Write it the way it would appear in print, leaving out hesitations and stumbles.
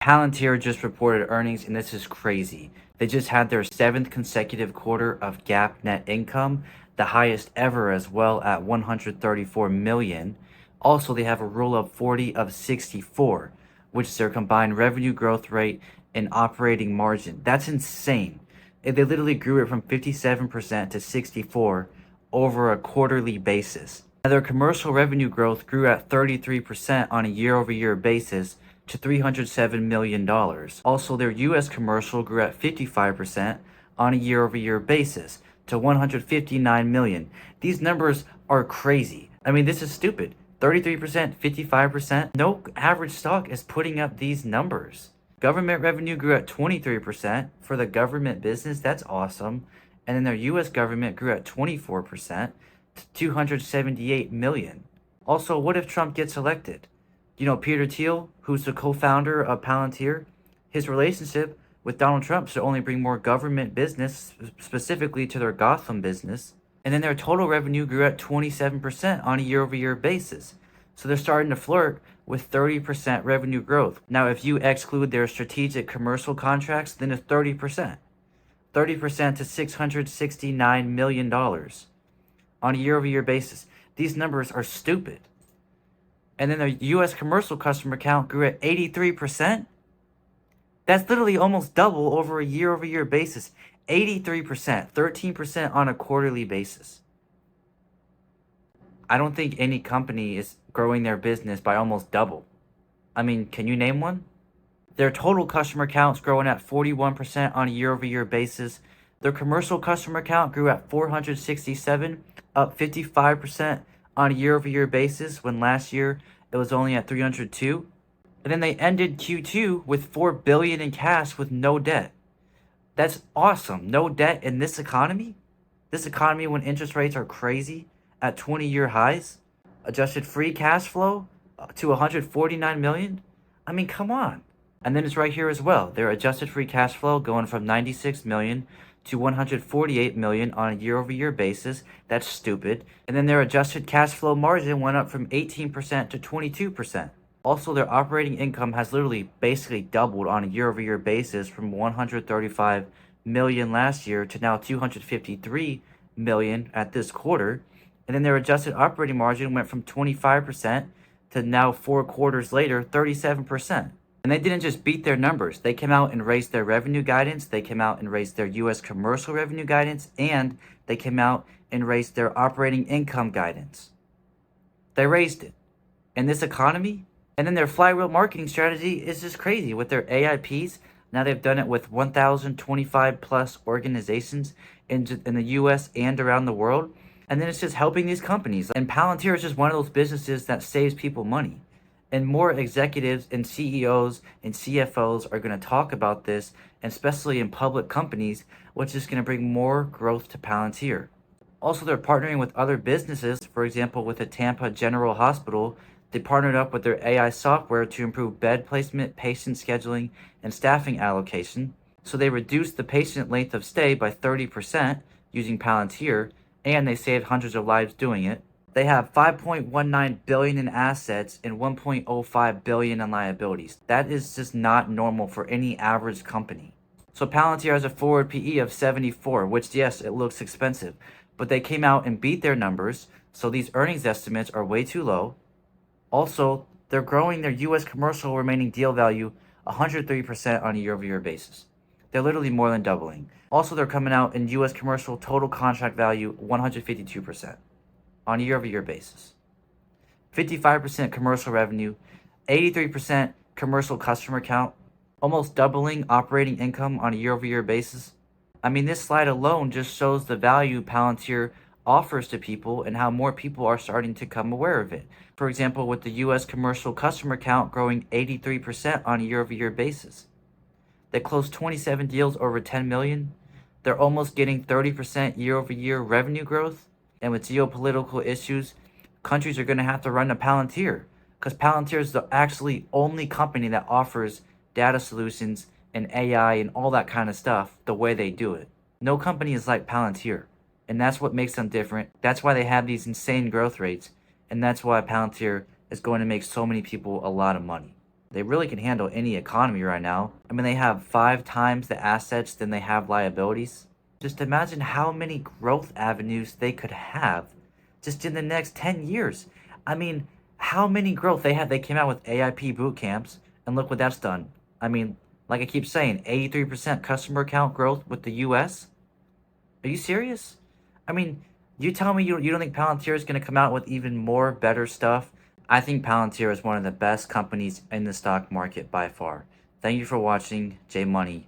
Palantir just reported earnings, and this is crazy. They just had their seventh consecutive quarter of GAAP net income, the highest ever as well at 134 million. Also, they have a rule of 40 of 64, which is their combined revenue growth rate and operating margin. That's insane. They literally grew it from 57% to 64 over a quarterly basis. Now, their commercial revenue growth grew at 33% on a year-over-year basis to $307 million. Also, their US commercial grew at 55% on a year-over-year basis to $159 million. These numbers are crazy. I mean, this is stupid. 33%, 55%. No average stock is putting up these numbers. Government revenue grew at 23% for the government business. That's awesome. And then their US government grew at 24% to 278 million. Also, what if Trump gets elected? You know, Peter Thiel, who's the co-founder of Palantir, his relationship with Donald Trump should only bring more government business, specifically to their Gotham business. And then their total revenue grew at 27% on a year-over-year basis. So they're starting to flirt with 30% revenue growth. Now, if you exclude their strategic commercial contracts, then it's 30%. 30% to $669 million on a year-over-year basis. These numbers are stupid. And then their US commercial customer count grew at 83%. That's literally almost double over a year-over-year basis. 83%, 13% on a quarterly basis. I don't think any company is growing their business by almost double. I mean, can you name one? Their total customer count's growing at 41% on a year-over-year basis. Their commercial customer count grew at 467, up 55% on a year-over-year basis, when last year it was only at 302. And then they ended Q2 with $4 billion in cash with no debt. That's awesome. No debt in this economy? This economy when interest rates are crazy at 20-year highs? Adjusted free cash flow to 149 million? I mean, come on. And then it's right here as well. Their adjusted free cash flow going from 96 million to 148 million on a year-over-year basis. That's stupid. And then their adjusted cash flow margin went up from 18% to 22%. Also, their operating income has literally basically doubled on a year-over-year basis from 135 million last year to now 253 million at this quarter. And then their adjusted operating margin went from 25% to now 4 quarters later, 37%. And they didn't just beat their numbers. They came out and raised their revenue guidance. They came out and raised their US commercial revenue guidance. And they came out and raised their operating income guidance. They raised it. In this economy? And then their flywheel marketing strategy is just crazy with their AIPs. Now they've done it with 1,025 plus organizations in the US and around the world. And then it's just helping these companies. And Palantir is just one of those businesses that saves people money. And more executives and CEOs and CFOs are going to talk about this, and especially in public companies, which is going to bring more growth to Palantir. Also, they're partnering with other businesses. For example, with the Tampa General Hospital, they partnered up with their AI software to improve bed placement, patient scheduling, and staffing allocation. So they reduced the patient length of stay by 30% using Palantir, and they saved hundreds of lives doing it. They have 5.19 billion in assets and 1.05 billion in liabilities. That is just not normal for any average company. So Palantir has a forward PE of 74, which yes, it looks expensive, but they came out and beat their numbers, so these earnings estimates are way too low. Also, they're growing their US commercial remaining deal value 103% on a year-over-year basis. They're literally more than doubling. Also, they're coming out in US commercial total contract value 152% on a year-over-year basis. 55% commercial revenue, 83% commercial customer count, almost doubling operating income on a year-over-year basis. I mean, this slide alone just shows the value Palantir offers to people and how more people are starting to become aware of it. For example, with the US commercial customer count growing 83% on a year-over-year basis. They closed 27 deals over 10 million. They're almost getting 30% year-over-year revenue growth. And with geopolitical issues, countries are going to have to run to Palantir, because Palantir is the actually only company that offers data solutions and AI and all that kind of stuff the way they do it. No company is like Palantir, and that's what makes them different. That's why they have these insane growth rates, and that's why Palantir is going to make so many people a lot of money. They really can handle any economy right now. I mean, they have 5 times the assets than they have liabilities. Just imagine how many growth avenues they could have just in the next 10 years. I mean, how many growth they had. They came out with AIP boot camps, and look what that's done. I mean, like I keep saying, 83% customer count growth with the US. Are you serious? I mean, you tell me you don't think Palantir is going to come out with even more better stuff? I think Palantir is one of the best companies in the stock market by far. Thank you for watching. J Money